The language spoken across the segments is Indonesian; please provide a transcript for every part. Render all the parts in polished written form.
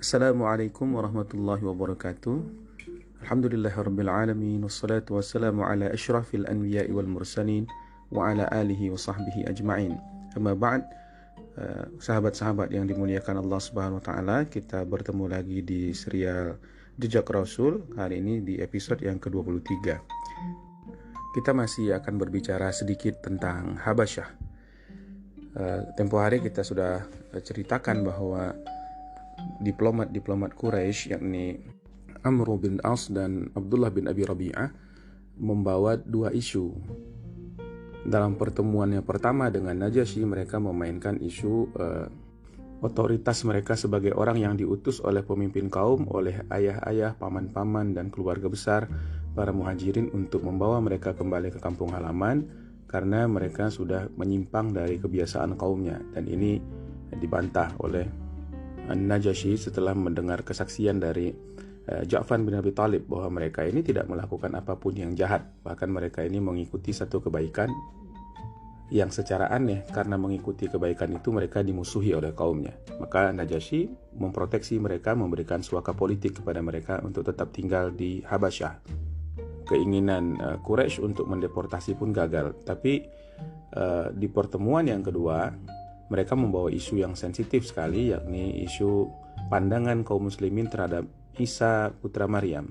Assalamualaikum warahmatullahi wabarakatuh. Alhamdulillahirrabbilalamin. Wassalatu wassalamu ala ashrafil anbiya'i wal mursalin wa ala alihi wa sahbihi ajma'in. Amma ba'd, sahabat-sahabat yang dimuliakan Allah Subhanahu wa taala, kita bertemu lagi di serial Jejak Rasul. Kali ini di episode yang ke-23. Kita masih akan berbicara sedikit tentang Habasyah. Tempo hari kita sudah ceritakan bahwa diplomat Quraisy, yakni Amr bin As dan Abdullah bin Abi Rabi'ah, membawa dua isu. Dalam pertemuannya pertama dengan Najasyi, mereka memainkan isu otoritas mereka sebagai orang yang diutus oleh pemimpin kaum, oleh ayah-ayah, paman-paman, dan keluarga besar para muhajirin untuk membawa mereka kembali ke kampung halaman karena mereka sudah menyimpang dari kebiasaan kaumnya. Dan ini dibantah oleh Najasyi setelah mendengar kesaksian dari Ja'far bin Abi Thalib bahwa mereka ini tidak melakukan apapun yang jahat, bahkan mereka ini mengikuti satu kebaikan yang secara aneh. Karena mengikuti kebaikan itu mereka dimusuhi oleh kaumnya. Maka Najasyi memproteksi mereka, memberikan suaka politik kepada mereka untuk tetap tinggal di Habasyah. Keinginan Quraisy untuk mendeportasi pun gagal. Tapi di pertemuan yang kedua, mereka membawa isu yang sensitif sekali, yakni isu pandangan kaum muslimin terhadap Isa putra Maryam.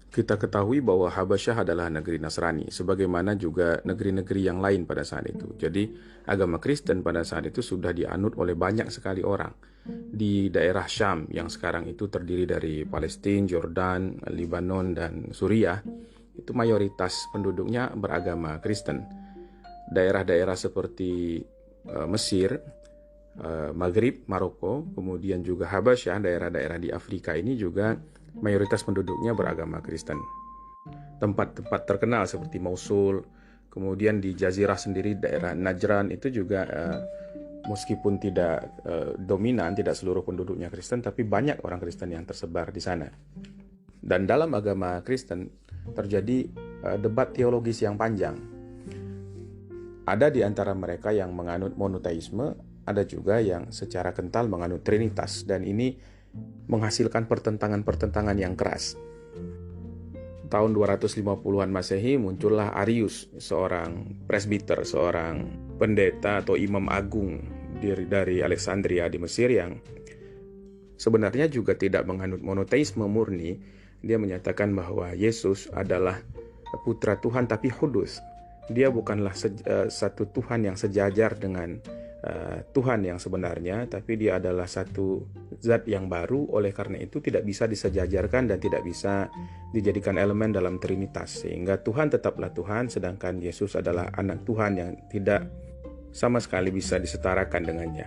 Kita ketahui bahwa Habasyah adalah negeri Nasrani, sebagaimana juga negeri-negeri yang lain pada saat itu. Jadi agama Kristen pada saat itu sudah dianut oleh banyak sekali orang. Di daerah Syam yang sekarang itu terdiri dari Palestina, Jordan, Lebanon, dan Suriah, itu mayoritas penduduknya beragama Kristen. Daerah-daerah seperti Mesir, Maghrib, Maroko, kemudian juga Habasyah, daerah-daerah di Afrika ini juga mayoritas penduduknya beragama Kristen. Tempat-tempat terkenal seperti Mosul, kemudian di Jazirah sendiri, daerah Najran itu juga meskipun tidak dominan, tidak seluruh penduduknya Kristen, tapi banyak orang Kristen yang tersebar di sana. Dan dalam agama Kristen terjadi debat teologis yang panjang. Ada di antara mereka yang menganut monoteisme, ada juga yang secara kental menganut trinitas, dan ini menghasilkan pertentangan-pertentangan yang keras. Tahun 250-an Masehi muncullah Arius, seorang presbiter, seorang pendeta atau imam agung dari Alexandria di Mesir yang sebenarnya juga tidak menganut monoteisme murni. Dia menyatakan bahwa Yesus adalah putra Tuhan tapi hudus. Dia bukanlah satu Tuhan yang sejajar dengan Tuhan yang sebenarnya, tapi dia adalah satu zat yang baru. Oleh karena itu tidak bisa disejajarkan dan tidak bisa dijadikan elemen dalam Trinitas, sehingga Tuhan tetaplah Tuhan, sedangkan Yesus adalah anak Tuhan yang tidak sama sekali bisa disetarakan dengannya.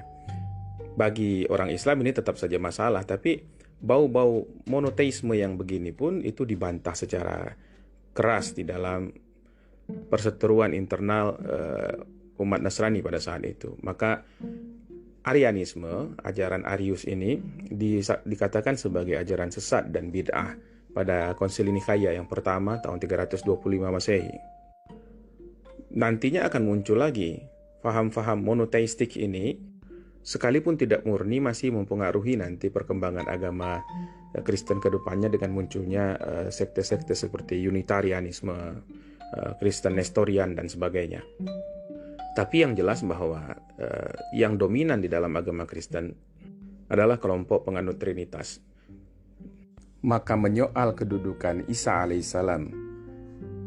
Bagi orang Islam ini tetap saja masalah, tapi bau-bau monoteisme yang begini pun itu dibantah secara keras di dalam perseteruan internal umat Nasrani pada saat itu. Maka Arianisme, ajaran Arius ini dikatakan sebagai ajaran sesat dan bid'ah pada Konsili Nikaya yang pertama tahun 325 Masehi. Nantinya akan muncul lagi faham-faham monoteistik ini, sekalipun tidak murni, masih mempengaruhi nanti perkembangan agama Kristen ke depannya dengan munculnya sekte-sekte seperti Unitarianisme, Kristen Nestorian, dan sebagainya. Tapi yang jelas bahwa yang dominan di dalam agama Kristen adalah kelompok penganut Trinitas. Maka menyoal kedudukan Isa alaihissalam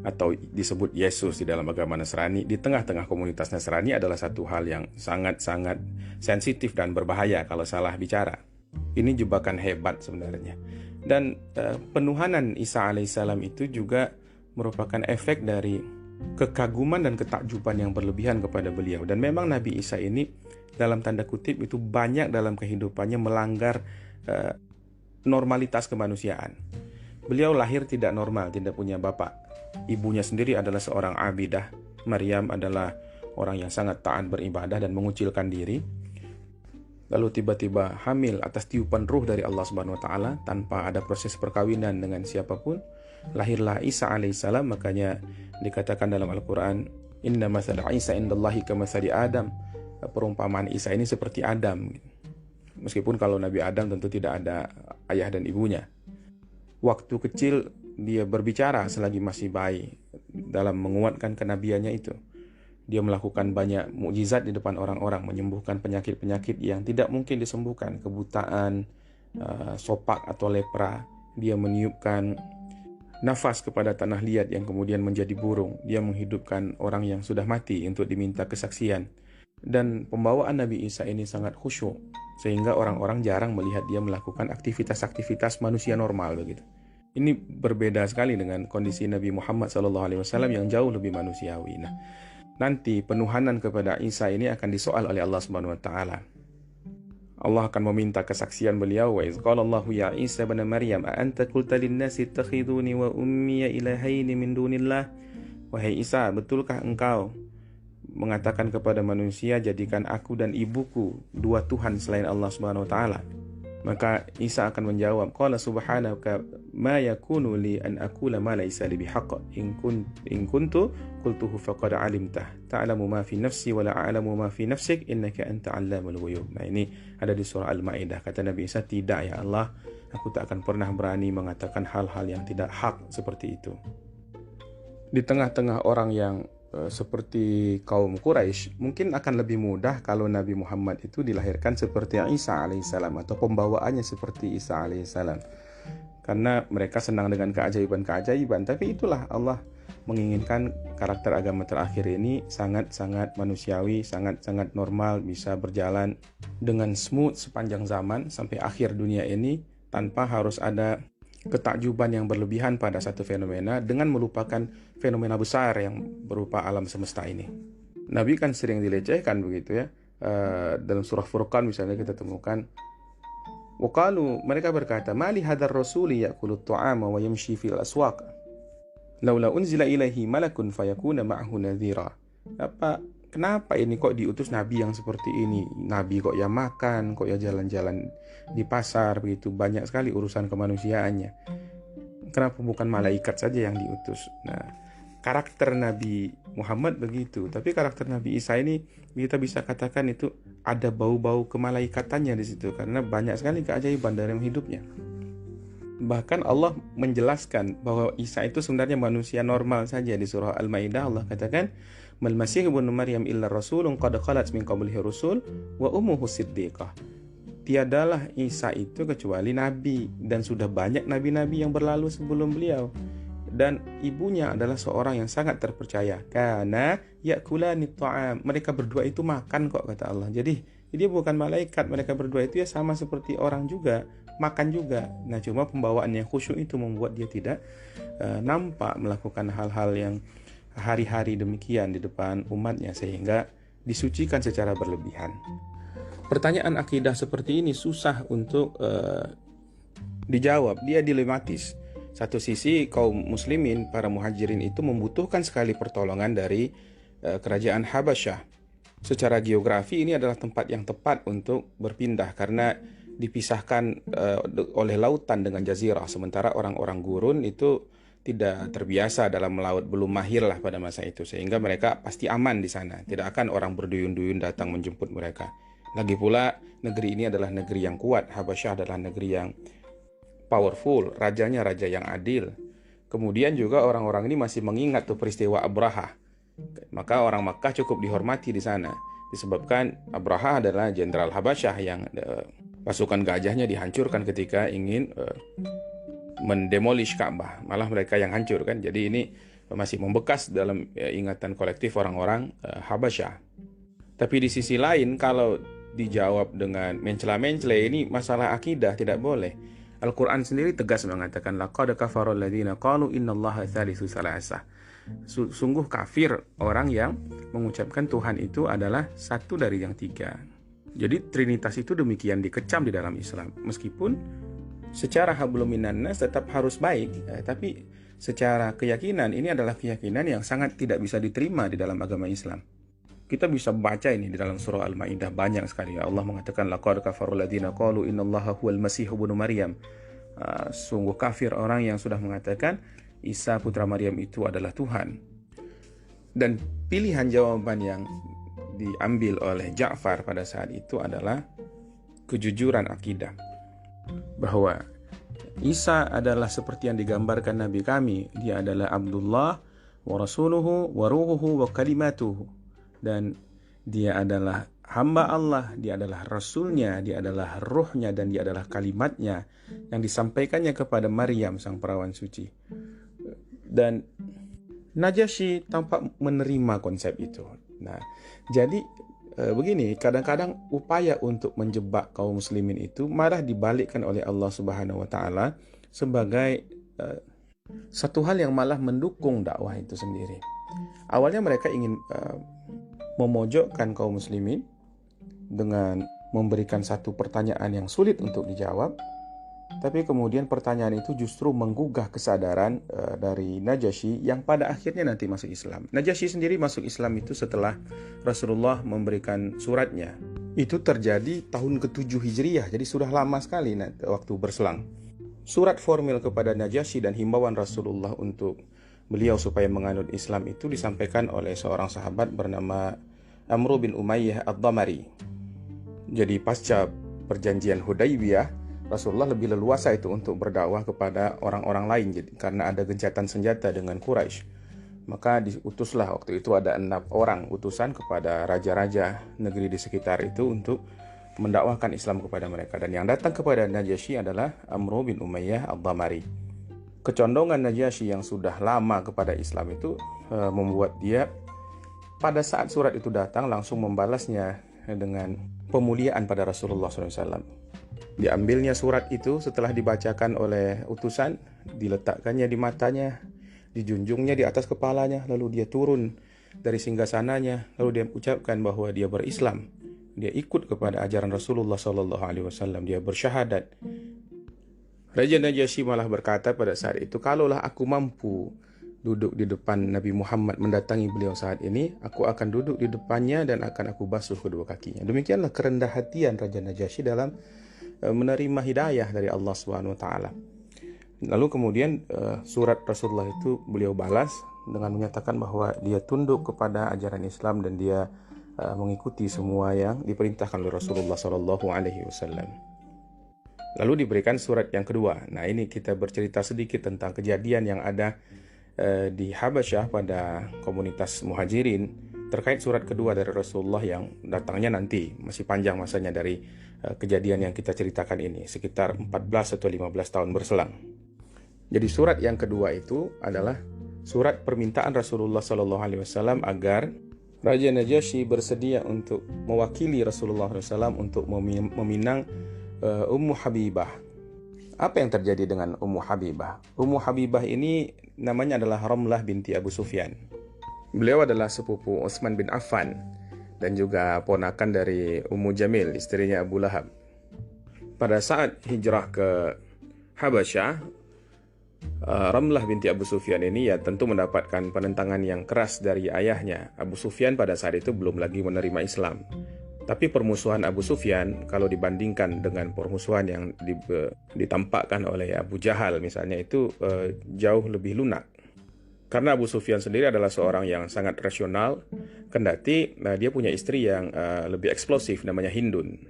atau disebut Yesus di dalam agama Nasrani di tengah-tengah komunitas Nasrani adalah satu hal yang sangat-sangat sensitif dan berbahaya kalau salah bicara. Ini jebakan hebat sebenarnya. Dan penuhanan Isa alaihissalam itu juga merupakan efek dari kekaguman dan ketakjuban yang berlebihan kepada beliau. Dan memang Nabi Isa ini dalam tanda kutip itu banyak dalam kehidupannya melanggar normalitas kemanusiaan. Beliau lahir tidak normal, tidak punya bapak. Ibunya sendiri adalah seorang abidah. Maryam adalah orang yang sangat taat beribadah dan mengucilkan diri. Lalu tiba-tiba hamil atas tiupan ruh dari Allah Subhanahu wa taala tanpa ada proses perkawinan dengan siapapun. Lahirlah Isa alaihissalam. Makanya dikatakan dalam Al-Quran, inna masala Isa indallahi kamathali Adam. Perumpamaan Isa ini seperti Adam. Meskipun kalau Nabi Adam tentu tidak ada ayah dan ibunya. Waktu kecil dia berbicara selagi masih bayi dalam menguatkan kenabiannya itu. Dia melakukan banyak mukjizat di depan orang-orang, menyembuhkan penyakit-penyakit yang tidak mungkin disembuhkan, kebutaan, sopak atau lepra. Dia meniupkan nafas kepada tanah liat yang kemudian menjadi burung. Dia menghidupkan orang yang sudah mati untuk diminta kesaksian. Dan pembawaan Nabi Isa ini sangat khusyuk, sehingga orang-orang jarang melihat dia melakukan aktivitas-aktivitas manusia normal begitu. Ini berbeda sekali dengan kondisi Nabi Muhammad SAW yang jauh lebih manusiawi. Nah, nanti penuhanan kepada Isa ini akan disoal oleh Allah Subhanahu wa taala. Allah akan meminta kesaksian beliau. Wa iz qala Allahu ya Isa ibn Maryam a anta qulta lin-nasi ittakhiduni wa ummiya ilahaini min dunillah. Wahai Isa, betulkah engkau mengatakan kepada manusia, jadikan aku dan ibuku dua Tuhan selain Allah Subhanahu wa taala? Maka Isa akan menjawab, qala subhanaka ma yakunu li an aqula ma laysa li bihaqq in kuntu qultuhu faqad alimtah ta'lamu ma fi nafsi wa la a'lamu ma fi nafsik innaka anta 'allamul ghuyub. Nah, ini ada di surah Al-Maidah. Kata Nabi Isa, tidak ya Allah, aku tak akan pernah berani mengatakan hal-hal yang tidak hak seperti itu. Di tengah-tengah orang yang seperti kaum Quraisy, mungkin akan lebih mudah kalau Nabi Muhammad itu dilahirkan seperti Isa alaihissalam atau pembawaannya seperti Isa alaihissalam, karena mereka senang dengan keajaiban-keajaiban. Tapi itulah Allah menginginkan karakter agama terakhir ini sangat-sangat manusiawi, sangat-sangat normal, bisa berjalan dengan smooth sepanjang zaman sampai akhir dunia ini tanpa harus ada ketakjuban yang berlebihan pada satu fenomena dengan melupakan fenomena besar yang berupa alam semesta ini. Nabi kan sering dilecehkan begitu ya. Dalam surah Furqan misalnya kita temukan, waqalu, mereka berkata, mali hadar rasuli ya'kulu at-ta'ama wa yamshi fil aswaq laula unzila ilaihi malakun fayakuna ma'ahu nadhira. Kenapa ini kok diutus nabi yang seperti ini? Nabi kok ya makan, kok ya jalan-jalan di pasar begitu, banyak sekali urusan kemanusiaannya. Kenapa bukan malaikat saja yang diutus? Nah, karakter Nabi Muhammad begitu, tapi karakter Nabi Isa ini kita bisa katakan itu ada bau-bau kemalaikatannya di situ, karena banyak sekali keajaiban dalam hidupnya. Bahkan Allah menjelaskan bahwa Isa itu sebenarnya manusia normal saja. Di surah Al-Maidah Allah katakan, mal masih ibnu Maryam illa rasulun qad khalat min qablihi rusul wa ummuhu siddiqah. Tiadalah Isa itu kecuali nabi, dan sudah banyak nabi-nabi yang berlalu sebelum beliau, dan ibunya adalah seorang yang sangat terpercaya. Kana yakulani ta'am, mereka berdua itu makan kok, kata Allah. Jadi dia bukan malaikat, mereka berdua itu ya sama seperti orang juga, makan juga. Nah, cuma pembawaan yang khusyuk itu membuat dia tidak nampak melakukan hal-hal yang hari-hari demikian di depan umatnya, sehingga disucikan secara berlebihan. Pertanyaan akidah seperti ini susah untuk dijawab, dia dilematis. Satu sisi kaum muslimin, para muhajirin itu membutuhkan sekali pertolongan dari kerajaan Habasyah. Secara geografi ini adalah tempat yang tepat untuk berpindah karena dipisahkan oleh lautan dengan jazirah, sementara orang-orang gurun itu tidak terbiasa dalam melaut, belum mahir lah pada masa itu, sehingga mereka pasti aman di sana. Tidak akan orang berduyun-duyun datang menjemput mereka. Lagi pula negeri ini adalah negeri yang kuat. Habasyah adalah negeri yang powerful, rajanya raja yang adil. Kemudian juga orang-orang ini masih mengingat tuh peristiwa Abraha. Maka orang Makkah cukup dihormati di sana, disebabkan Abraha adalah jenderal Habasyah yang pasukan gajahnya dihancurkan ketika ingin mendemolish Ka'bah. Malah mereka yang hancur kan. Jadi ini masih membekas dalam ingatan kolektif orang-orang Habasyah. Tapi di sisi lain, kalau dijawab dengan mencela-mencela, ini masalah akidah, tidak boleh. Al-Quran sendiri tegas mengatakan, laqad kafara alladziina qalu innallaha tsalitsu tsalatsah. Sungguh kafir orang yang mengucapkan Tuhan itu adalah satu dari yang tiga. Jadi Trinitas itu demikian dikecam di dalam Islam. Meskipun secara hablum minan nas tetap harus baik, tapi secara keyakinan ini adalah keyakinan yang sangat tidak bisa diterima di dalam agama Islam. Kita bisa baca ini di dalam surah Al-Maidah banyak sekali. Allah mengatakan, laqad kafarul ladzina qalu innallaha huwal masih ibnu Maryam. Sungguh kafir orang yang sudah mengatakan Isa putra Maryam itu adalah Tuhan. Dan pilihan jawaban yang diambil oleh Ja'far pada saat itu adalah kejujuran akidah, bahwa Isa adalah seperti yang digambarkan Nabi kami, dia adalah Abdullah wa rasuluhu wa ruhuhu wa kalimatuhu, dan dia adalah hamba Allah, dia adalah rasulnya, dia adalah ruhnya, dan dia adalah kalimatnya yang disampaikannya kepada Maryam sang perawan suci. Dan Najasyi tampak menerima konsep itu. Nah, jadi begini, kadang-kadang upaya untuk menjebak kaum muslimin itu malah dibalikkan oleh Allah Subhanahu wa taala sebagai satu hal yang malah mendukung dakwah itu sendiri. Awalnya mereka ingin memojokkan kaum muslimin dengan memberikan satu pertanyaan yang sulit untuk dijawab, tapi kemudian pertanyaan itu justru menggugah kesadaran dari Najasyi yang pada akhirnya nanti masuk Islam. Najasyi sendiri masuk Islam itu setelah Rasulullah memberikan suratnya. Itu terjadi tahun ke-7 Hijriah, jadi sudah lama sekali waktu berselang. Surat formal kepada Najasyi dan himbauan Rasulullah untuk beliau supaya menganut Islam itu disampaikan oleh seorang sahabat bernama Amr bin Umayyah Ad-Damari. Jadi pasca perjanjian Hudaybiyah, Rasulullah lebih leluasa itu untuk berdakwah kepada orang-orang lain, jadi karena ada gencatan senjata dengan Quraisy. Maka diutuslah waktu itu ada 6 orang utusan kepada raja-raja negeri di sekitar itu untuk mendakwahkan Islam kepada mereka. Dan yang datang kepada Najasyi adalah Amr bin Umayyah Ad-Damari. Kecondongan Najasyi yang sudah lama kepada Islam itu membuat dia pada saat surat itu datang langsung membalasnya dengan pemuliaan pada Rasulullah SAW. Diambilnya surat itu setelah dibacakan oleh utusan, diletakkannya di matanya, dijunjungnya di atas kepalanya, lalu dia turun dari singgasananya, lalu dia ucapkan bahwa dia berislam, dia ikut kepada ajaran Rasulullah SAW, dia bersyahadat. Raja Najasyi malah berkata pada saat itu, kalaulah aku mampu duduk di depan Nabi Muhammad mendatangi beliau saat ini, aku akan duduk di depannya dan akan aku basuh kedua kakinya. Demikianlah kerendah hatian Raja Najasyi dalam menerima hidayah dari Allah Subhanahu wa taala. Lalu kemudian surat Rasulullah itu beliau balas dengan menyatakan bahwa dia tunduk kepada ajaran Islam dan dia mengikuti semua yang diperintahkan oleh Rasulullah sallallahu alaihi wasallam. Lalu diberikan surat yang kedua. Nah, ini kita bercerita sedikit tentang kejadian yang ada di Habasyah pada komunitas Muhajirin terkait surat kedua dari Rasulullah yang datangnya nanti, masih panjang masanya dari kejadian yang kita ceritakan ini, sekitar 14 atau 15 tahun berselang. Jadi surat yang kedua itu adalah surat permintaan Rasulullah SAW agar Raja Najasyi bersedia untuk mewakili Rasulullah SAW untuk meminang Ummu Habibah. Apa yang terjadi dengan Ummu Habibah? Ummu Habibah ini namanya adalah Ramlah binti Abu Sufyan. Beliau adalah sepupu Utsman bin Affan dan juga ponakan dari Ummu Jamil, istrinya Abu Lahab. Pada saat hijrah ke Habasyah, Ramlah binti Abu Sufyan ini ya tentu mendapatkan penentangan yang keras dari ayahnya. Abu Sufyan pada saat itu belum lagi menerima Islam. Tapi permusuhan Abu Sufyan kalau dibandingkan dengan permusuhan yang ditampakkan oleh Abu Jahal misalnya itu jauh lebih lunak. Karena Abu Sufyan sendiri adalah seorang yang sangat rasional, kendati dia punya istri yang lebih eksplosif, namanya Hindun.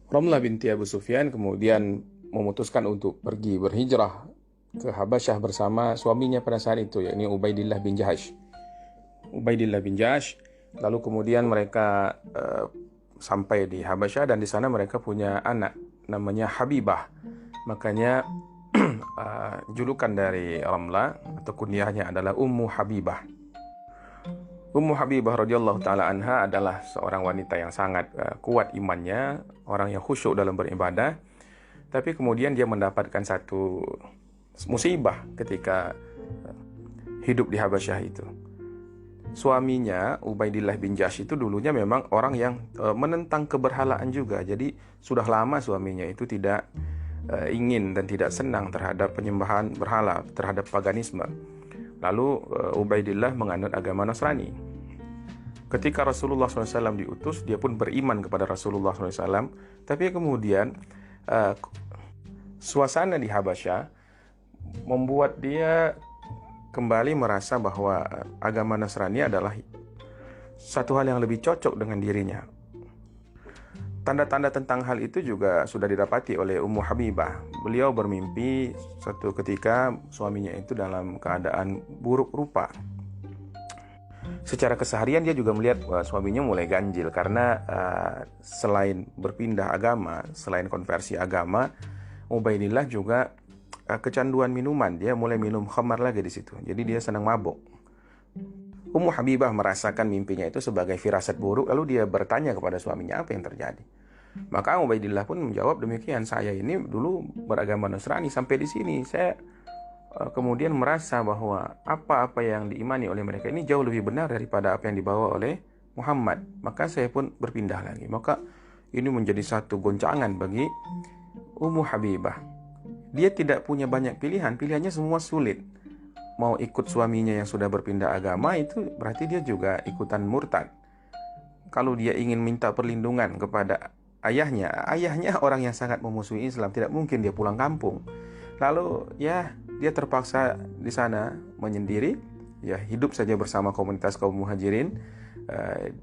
Ramlah binti Abu Sufyan kemudian memutuskan untuk pergi berhijrah ke Habasyah bersama suaminya pada saat itu, yakni Ubaidillah bin Jahash. Lalu kemudian mereka sampai di Habasyah dan di sana mereka punya anak namanya Habibah. Makanya julukan dari Ramlah atau kunyahnya adalah Ummu Habibah. Ummu Habibah radhiyallahu taala anha adalah seorang wanita yang sangat kuat imannya, orang yang khusyuk dalam beribadah. Tapi kemudian dia mendapatkan satu musibah ketika hidup di Habasyah itu. Suaminya Ubaidillah bin Jahash itu dulunya memang orang yang menentang keberhalaan juga. Jadi sudah lama suaminya itu tidak ingin dan tidak senang terhadap penyembahan berhala, terhadap paganisme. Lalu Ubaidillah menganut agama Nasrani. Ketika Rasulullah SAW diutus, dia pun beriman kepada Rasulullah SAW. Tapi kemudian suasana di Habasyah membuat dia kembali merasa bahwa agama Nasrani adalah satu hal yang lebih cocok dengan dirinya. Tanda-tanda tentang hal itu juga sudah didapati oleh Ummu Habibah. Beliau bermimpi suatu ketika suaminya itu dalam keadaan buruk rupa. Secara keseharian dia juga melihat suaminya mulai ganjil karena selain berpindah agama, selain konversi agama, Ubaidillah juga kecanduan minuman. Dia mulai minum khamar lagi di situ. Jadi dia senang mabuk. Ummu Habibah merasakan mimpinya itu sebagai firasat buruk, lalu dia bertanya kepada suaminya apa yang terjadi. Maka Ubaidillah pun menjawab demikian, saya ini dulu beragama Nasrani sampai di sini, saya kemudian merasa bahwa apa-apa yang diimani oleh mereka ini jauh lebih benar daripada apa yang dibawa oleh Muhammad. Maka saya pun berpindah lagi. Maka ini menjadi satu goncangan bagi Ummu Habibah. Dia tidak punya banyak pilihan, pilihannya semua sulit. Mau ikut suaminya yang sudah berpindah agama itu berarti dia juga ikutan murtad. Kalau dia ingin minta perlindungan kepada ayahnya orang yang sangat memusuhi Islam, tidak mungkin dia pulang kampung. Lalu ya dia terpaksa di sana menyendiri, ya hidup saja bersama komunitas kaum muhajirin.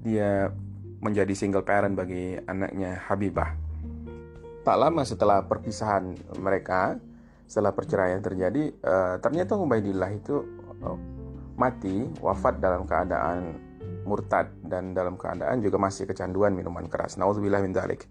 Dia menjadi single parent bagi anaknya Habibah. Tak lama setelah perpisahan mereka, setelah perceraian terjadi, ternyata Ubaidillah itu mati, wafat dalam keadaan murtad dan dalam keadaan juga masih kecanduan minuman keras. Nauzubillah min dzalik.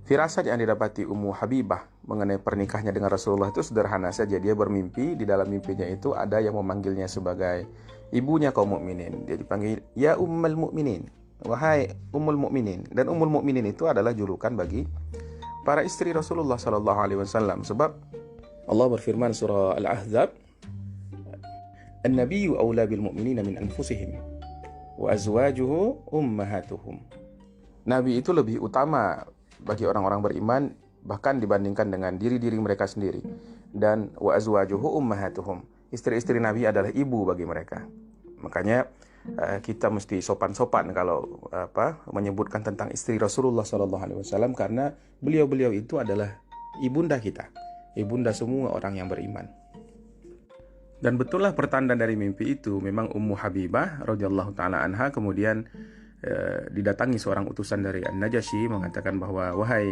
Firasat yang didapati Ummu Habibah mengenai pernikahannya dengan Rasulullah itu sederhana saja. Dia bermimpi, di dalam mimpinya itu ada yang memanggilnya sebagai ibunya kaum mukminin. Dia dipanggil ya Ummul Mukminin, wahai Ummul Mukminin. Dan Ummul Mukminin itu adalah julukan bagi para istri Rasulullah sallallahu alaihi wasallam. Sebab Allah berfirman surah Al-Ahzab, "An-nabiyyu aula bil mu'minina min anfusihim wa azwajuhu ummahatuhum." Nabi itu lebih utama bagi orang-orang beriman bahkan dibandingkan dengan diri-diri mereka sendiri. Dan wa azwajuhu ummahatuhum. Istri-istri Nabi adalah ibu bagi mereka. Makanya kita mesti sopan-sopan kalau menyebutkan tentang istri Rasulullah SAW, karena beliau-beliau itu adalah ibunda kita, ibunda semua orang yang beriman. Dan betullah pertanda dari mimpi itu, memang Ummu Habibah radhiyallahu taala anha kemudian didatangi seorang utusan dari An-Najasyi mengatakan bahwa wahai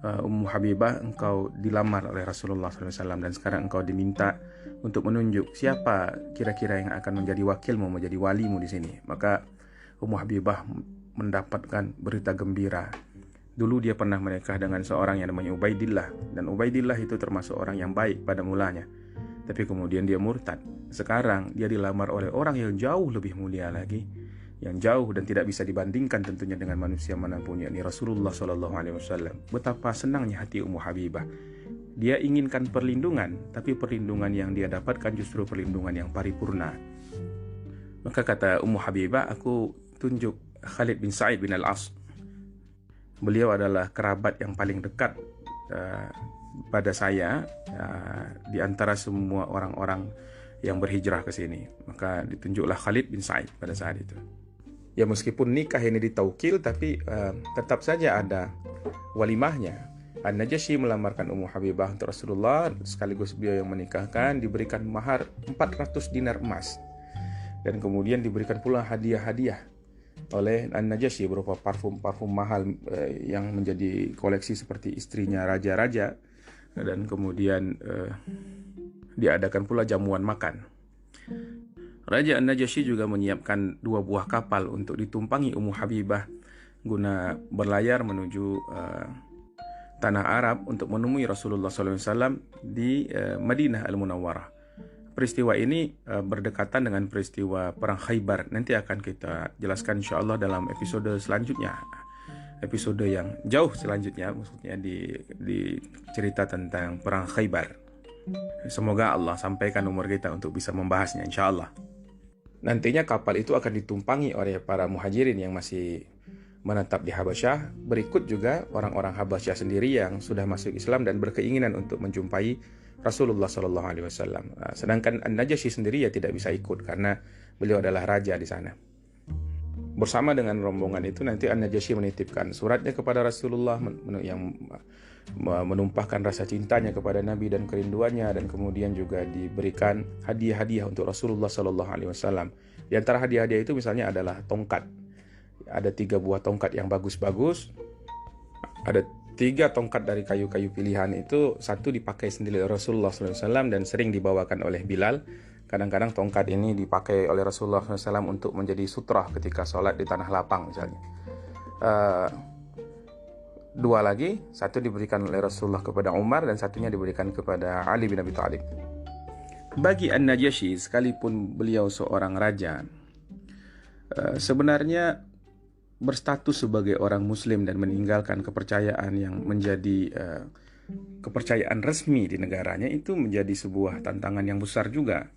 Ummu Habibah, engkau dilamar oleh Rasulullah SAW dan sekarang engkau diminta untuk menunjuk siapa kira-kira yang akan menjadi wakilmu, menjadi walimu di sini. Maka Ummu Habibah mendapatkan berita gembira. Dulu dia pernah menikah dengan seorang yang namanya Ubaidillah, dan Ubaidillah itu termasuk orang yang baik pada mulanya. Tapi kemudian dia murtad. Sekarang dia dilamar oleh orang yang jauh lebih mulia lagi, yang jauh dan tidak bisa dibandingkan tentunya dengan manusia manapun, yakni Rasulullah SAW. Betapa senangnya hati Ummu Habibah. Dia inginkan perlindungan, tapi perlindungan yang dia dapatkan justru perlindungan yang paripurna. Maka kata Ummu Habibah, aku tunjuk Khalid bin Sa'id bin Al-As. Beliau adalah kerabat yang paling dekat pada saya di antara semua orang-orang yang berhijrah ke sini. Maka ditunjuklah Khalid bin Sa'id pada saat itu. Ya meskipun nikah ini ditaukil, tapi tetap saja ada walimahnya. An-Najasyi melamarkan Ummu Habibah untuk Rasulullah, sekaligus beliau yang menikahkan, diberikan mahar 400 dinar emas. Dan kemudian diberikan pula hadiah-hadiah oleh An-Najasyi berupa parfum-parfum mahal yang menjadi koleksi seperti istrinya raja-raja. Dan kemudian diadakan pula jamuan makan. Raja An-Najasyi juga menyiapkan 2 buah kapal untuk ditumpangi Ummu Habibah guna berlayar menuju tanah Arab untuk menemui Rasulullah SAW di Madinah Al-Munawwarah. Peristiwa ini berdekatan dengan peristiwa Perang Khaybar. Nanti akan kita jelaskan insyaAllah dalam episode selanjutnya. Episode yang jauh selanjutnya, maksudnya di cerita tentang Perang Khaybar. Semoga Allah sampaikan umur kita untuk bisa membahasnya insyaAllah. Nantinya kapal itu akan ditumpangi oleh para muhajirin yang masih menetap di Habasyah. Berikut juga orang-orang Habasyah sendiri yang sudah masuk Islam dan berkeinginan untuk menjumpai Rasulullah SAW. Sedangkan An-Najasyi sendiri ya tidak bisa ikut karena beliau adalah raja di sana. Bersama dengan rombongan itu nanti An-Najasyi menitipkan suratnya kepada Rasulullah yang menumpahkan rasa cintanya kepada Nabi dan kerinduannya, dan kemudian juga diberikan hadiah-hadiah untuk Rasulullah SAW. Di antara hadiah-hadiah itu misalnya adalah tongkat. Ada 3 buah tongkat yang bagus-bagus, Ada 3 tongkat dari kayu-kayu pilihan itu, satu dipakai sendiri oleh Rasulullah SAW dan sering dibawakan oleh Bilal. Kadang-kadang tongkat ini dipakai oleh Rasulullah SAW untuk menjadi sutrah ketika sholat di tanah lapang misalnya. 2 lagi, satu diberikan oleh Rasulullah kepada Umar dan satunya diberikan kepada Ali bin Abi Thalib. Bagi An-Najasyi, sekalipun beliau seorang raja, sebenarnya berstatus sebagai orang muslim dan meninggalkan kepercayaan yang menjadi kepercayaan resmi di negaranya itu menjadi sebuah tantangan yang besar juga.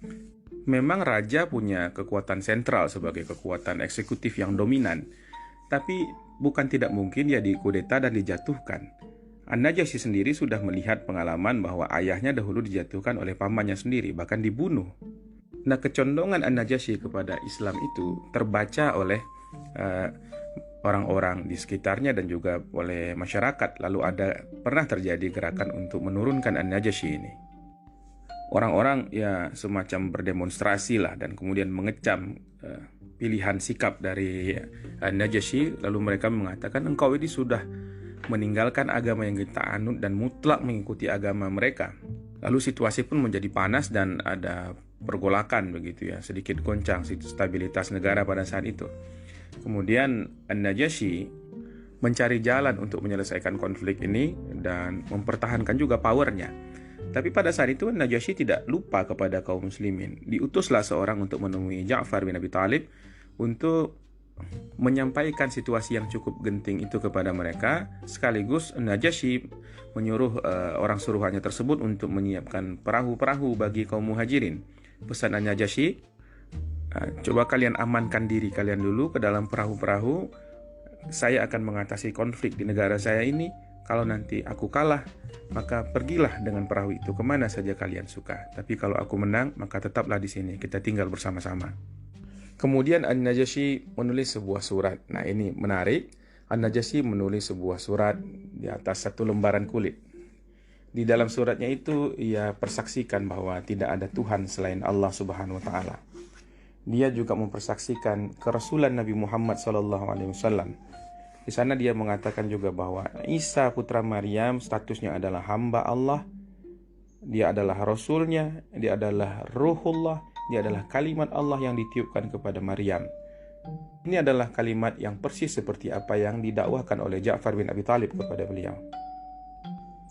Memang raja punya kekuatan sentral sebagai kekuatan eksekutif yang dominan, tapi bukan tidak mungkin dia dikudeta dan dijatuhkan. An-Najasyi sendiri sudah melihat pengalaman bahwa ayahnya dahulu dijatuhkan oleh pamannya sendiri, bahkan dibunuh. Nah, kecondongan An-Najasyi kepada Islam itu terbaca oleh orang-orang di sekitarnya dan juga oleh masyarakat. Lalu pernah terjadi gerakan untuk menurunkan An-Najasyi ini. Orang-orang ya semacam berdemonstrasi lah dan kemudian mengecam pilihan sikap dari An-Najasyi. Lalu mereka mengatakan, engkau ini sudah meninggalkan agama yang kita anut dan mutlak mengikuti agama mereka. Lalu situasi pun menjadi panas dan ada pergolakan begitu ya, sedikit goncang stabilitas negara pada saat itu. Kemudian An-Najasyi mencari jalan untuk menyelesaikan konflik ini dan mempertahankan juga powernya. Tapi pada saat itu An-Najasyi tidak lupa kepada kaum muslimin. Diutuslah seorang untuk menemui Ja'far bin Abi Thalib untuk menyampaikan situasi yang cukup genting itu kepada mereka. Sekaligus An-Najasyi menyuruh orang suruhannya tersebut untuk menyiapkan perahu-perahu bagi kaum muhajirin. Pesan An-Najasyi, coba kalian amankan diri kalian dulu ke dalam perahu-perahu. Saya akan mengatasi konflik di negara saya ini. Kalau nanti aku kalah, maka pergilah dengan perahu itu kemana saja kalian suka. Tapi kalau aku menang, maka tetaplah di sini. Kita tinggal bersama-sama. Kemudian An-Najasyi menulis sebuah surat. Nah, ini menarik. An-Najasyi menulis sebuah surat di atas satu lembaran kulit. Di dalam suratnya itu ia persaksikan bahwa tidak ada Tuhan selain Allah Subhanahu wa taala. Dia juga mempersaksikan kerasulan Nabi Muhammad SAW. Di sana dia mengatakan juga bahwa Isa putra Maryam statusnya adalah hamba Allah. Dia adalah rasulnya, dia adalah ruhullah, dia adalah kalimat Allah yang ditiupkan kepada Maryam. Ini adalah kalimat yang persis seperti apa yang didakwahkan oleh Ja'far bin Abi Thalib kepada beliau.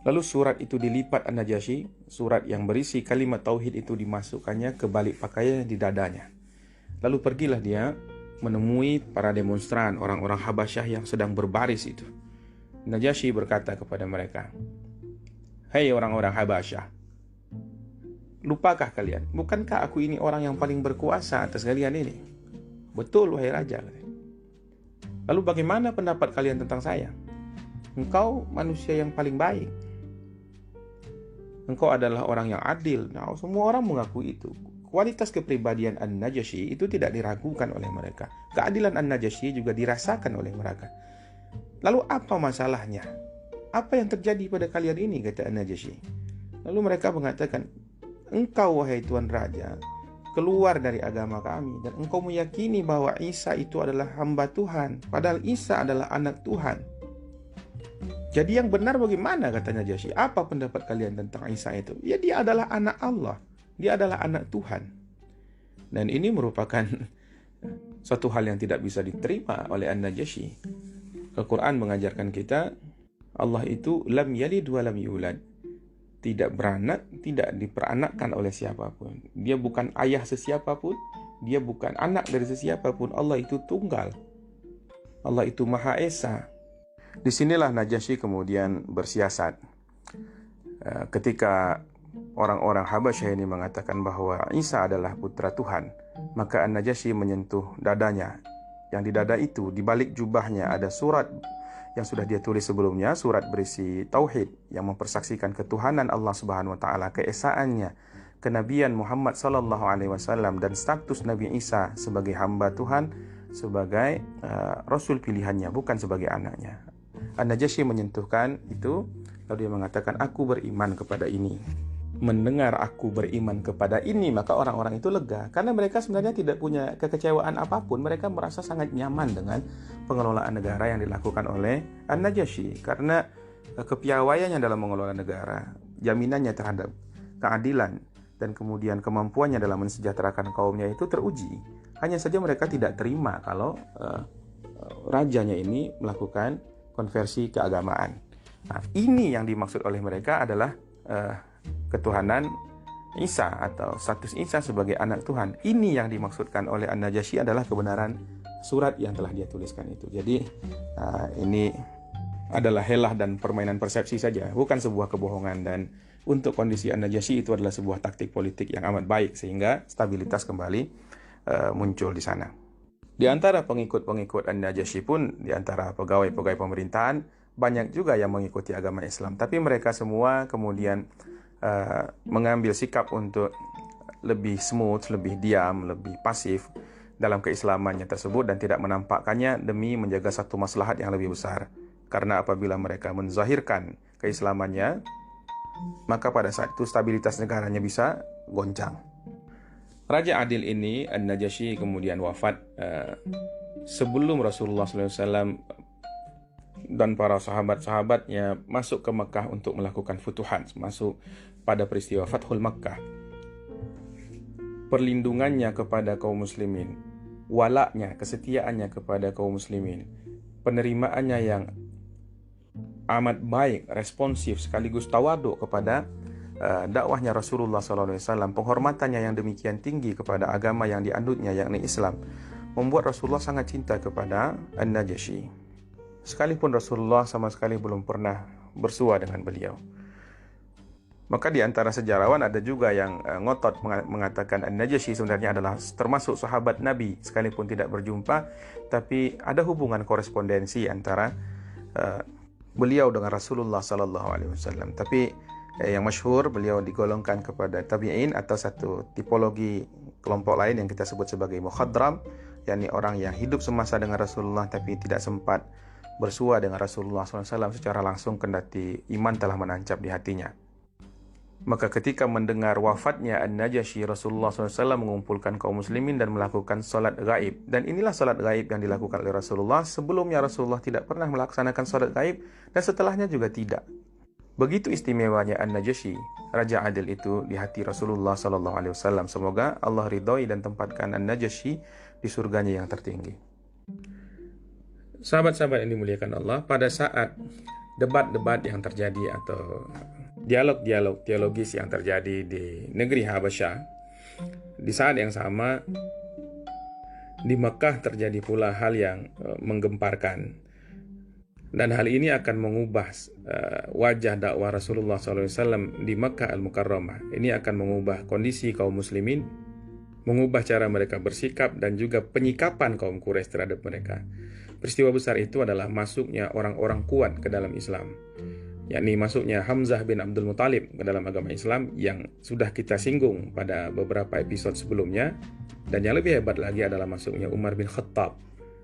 Lalu surat itu dilipat An-Najasyi, surat yang berisi kalimat tauhid itu dimasukkannya ke balik pakaian di dadanya. Lalu pergilah dia menemui para demonstran, orang-orang Habasyah yang sedang berbaris itu. Najasyi berkata kepada mereka, "Hei orang-orang Habasyah, lupakah kalian? Bukankah aku ini orang yang paling berkuasa atas kalian ini?" "Betul, wahai raja." "Lalu bagaimana pendapat kalian tentang saya?" "Engkau manusia yang paling baik. Engkau adalah orang yang adil." Nah, semua orang mengakui itu. Kualitas kepribadian An-Najasyi itu tidak diragukan oleh mereka. Keadilan An-Najasyi juga dirasakan oleh mereka. Lalu apa masalahnya? Apa yang terjadi pada kalian ini, kata An-Najasyi. Lalu mereka mengatakan, "Engkau wahai Tuan Raja, keluar dari agama kami dan engkau meyakini bahwa Isa itu adalah hamba Tuhan, padahal Isa adalah anak Tuhan. Jadi yang benar bagaimana?" kata Najasyi. "Apa pendapat kalian tentang Isa itu?" "Ya, dia adalah anak Allah. Dia adalah anak Tuhan." Dan ini merupakan suatu hal yang tidak bisa diterima oleh An-Najasyi. Al-Quran mengajarkan kita, Allah itu lam yalid wa lam yulad. Tidak beranak, tidak diperanakkan oleh siapapun. Dia bukan ayah sesiapapun, dia bukan anak dari sesiapapun. Allah itu tunggal. Allah itu Maha Esa. Disinilah Najasyi kemudian bersiasat. Ketika orang-orang Habasyah ini mengatakan bahwa Isa adalah putra Tuhan, maka An-Najasyi menyentuh dadanya. Yang di dada itu, di balik jubahnya ada surat yang sudah dia tulis sebelumnya, surat berisi tauhid yang mempersaksikan ketuhanan Allah Subhanahu wa taala, keesaannya, kenabian Muhammad sallallahu alaihi wasallam dan status Nabi Isa sebagai hamba Tuhan, sebagai rasul pilihannya, bukan sebagai anaknya. An-Najasyi menyentuhkan itu, lalu dia mengatakan, "Aku beriman kepada ini." mendengar aku beriman kepada ini, maka orang-orang itu lega. Karena mereka sebenarnya tidak punya kekecewaan apapun. Mereka merasa sangat nyaman dengan pengelolaan negara yang dilakukan oleh An-Najasyi. Karena kepiawaiannya dalam mengelola negara, jaminannya terhadap keadilan, dan kemudian kemampuannya dalam mensejahterakan kaumnya itu teruji. Hanya saja mereka tidak terima kalau rajanya ini melakukan konversi keagamaan. Nah, ini yang dimaksud oleh mereka adalah ketuhanan Isa atau status Isa sebagai anak Tuhan. Ini yang dimaksudkan oleh An-Najasyi adalah kebenaran surat yang telah dia tuliskan itu. Jadi ini adalah helah dan permainan persepsi saja, bukan sebuah kebohongan. Dan untuk kondisi An-Najasyi itu adalah sebuah taktik politik yang amat baik sehingga stabilitas kembali muncul di sana. Di antara pengikut-pengikut An-Najasyi pun, di antara pegawai-pegawai pemerintahan, banyak juga yang mengikuti agama Islam. Tapi mereka semua kemudian mengambil sikap untuk lebih smooth, lebih diam, lebih pasif dalam keislamannya tersebut dan tidak menampakkannya demi menjaga satu maslahat yang lebih besar. Karena apabila mereka menzahirkan keislamannya, maka pada saat itu stabilitas negaranya bisa goncang. Raja adil ini, An-Najasyi, kemudian wafat sebelum Rasulullah SAW dan para sahabat-sahabatnya masuk ke Mekah untuk melakukan futuhan, masuk pada peristiwa Fathul Makkah. Perlindungannya kepada kaum muslimin, walaknya, kesetiaannya kepada kaum muslimin, penerimaannya yang amat baik, responsif, sekaligus tawaduk kepada dakwahnya Rasulullah SAW, penghormatannya yang demikian tinggi kepada agama yang dianutnya, yakni Islam, membuat Rasulullah sangat cinta kepada An-Najasyi. Sekalipun Rasulullah sama sekali belum pernah bersua dengan beliau. Maka di antara sejarawan ada juga yang ngotot mengatakan An-Najasyi sebenarnya adalah termasuk sahabat Nabi, sekalipun tidak berjumpa, tapi ada hubungan korespondensi antara beliau dengan Rasulullah SAW. Tapi yang masyhur, beliau digolongkan kepada tabi'in atau satu tipologi kelompok lain yang kita sebut sebagai mukhadram, yakni orang yang hidup semasa dengan Rasulullah tapi tidak sempat bersua dengan Rasulullah SAW secara langsung kendati iman telah menancap di hatinya. Maka ketika mendengar wafatnya An-Najasyi, Rasulullah SAW mengumpulkan kaum muslimin dan melakukan salat gaib. Dan inilah salat gaib yang dilakukan oleh Rasulullah. Sebelumnya Rasulullah tidak pernah melaksanakan salat gaib dan setelahnya juga tidak. Begitu istimewanya An-Najasyi, Raja Adil itu di hati Rasulullah SAW. Semoga Allah ridhoi dan tempatkan An-Najasyi di surganya yang tertinggi. Sahabat-sahabat yang dimuliakan Allah, pada saat debat-debat yang terjadi atau dialog-dialog teologis yang terjadi di negeri Habasyah, di saat yang sama di Mekah terjadi pula hal yang menggemparkan. Dan hal ini akan mengubah wajah dakwah Rasulullah SAW di Mekah Al-Mukarramah. Ini akan mengubah kondisi kaum muslimin, mengubah cara mereka bersikap dan juga penyikapan kaum Quraisy terhadap mereka. Peristiwa besar itu adalah masuknya orang-orang kuat ke dalam Islam, yakni masuknya Hamzah bin Abdul Muthalib ke dalam agama Islam yang sudah kita singgung pada beberapa episode sebelumnya. Dan yang lebih hebat lagi adalah masuknya Umar bin Khattab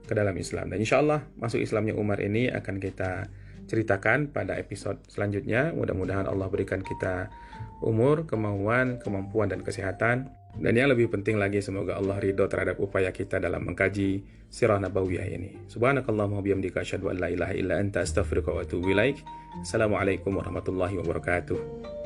ke dalam Islam. Dan insya Allah masuk Islamnya Umar ini akan kita ceritakan pada episode selanjutnya. Mudah-mudahan Allah berikan kita umur, kemauan, kemampuan, dan kesehatan. Dan yang lebih penting lagi, semoga Allah ridho terhadap upaya kita dalam mengkaji sirah nabawiyah ini. Subhanakallahumma bihamdika asyhadu an la ilaha illa anta astaghfiruka wa atubu ilaik. Assalamualaikum warahmatullahi wabarakatuh.